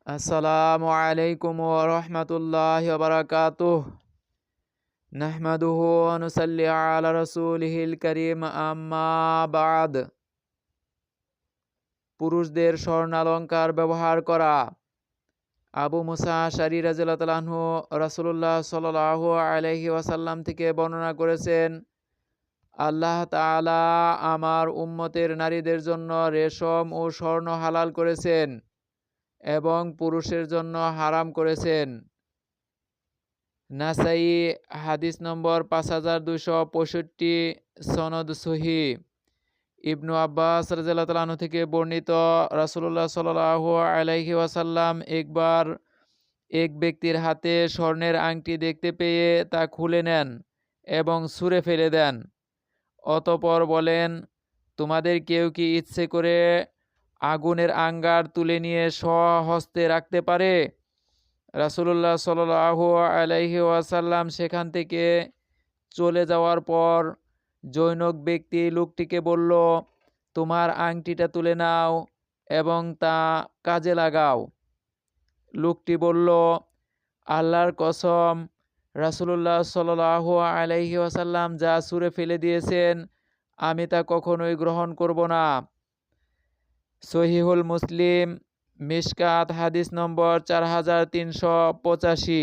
আসসালামু আলাইকুম ওয়া রাহমাতুল্লাহি ওয়া বারাকাতুহু। নাহমাদুহু ওয়া নুসাল্লি আলা রাসূলিহিল কারীম, আম্মা বা'দ। পুরুষদের স্বর্ণালঙ্কার ব্যবহার করা। আবু মুসা আশআরী রাদিয়াল্লাহু তাআলা আনহু রাসূলুল্লাহ সাল্লাল্লাহু আলাইহি ওয়াসাল্লাম থেকে বর্ণনা করেছেন, আল্লাহ তাআলা আমার উম্মতের নারীদের জন্য রেশম ও স্বর্ণ হালাল করেছেন এবং পুরুষের জন্য হারাম করেছেন। নাসাই হাদিস নম্বর 5265, সনদ সহিহ। ইবনু আব্বাস রাদিয়াল্লাহু তাআলা আনহু থেকে বর্ণিত, রাসূলুল্লাহ সাল্লাল্লাহু আলাইহি ওয়াসাল্লাম একবার এক ব্যক্তির হাতে স্বর্ণের আংটি দেখতে পেয়ে তা খুলে নেন এবং ছুঁড়ে ফেলে দেন। অতঃপর বলেন, তোমাদের কেউ কি ইচ্ছে করে আগুনের আঙ্গার তুলে নিয়ে স্বহস্তে রাখতে পারে? রাসূলুল্লাহ সাল্লাল্লাহু আলাইহি ওয়াসাল্লাম সেখান থেকে চলে যাওয়ার পর জনৈক ব্যক্তি লোকটিকে বলল, তোমার আংটিটা তুলে নাও এবং তা কাজে লাগাও। লোকটি বলল, আল্লাহর কসম, রাসূলুল্লাহ সাল্লাল্লাহু আলাইহি ওয়াসাল্লাম যা ছুঁড়ে ফেলে দিয়েছেন আমি তা কখনোই গ্রহণ করব না। সহিহুল মুসলিম, মিশকাত হাদিস নম্বর 4385।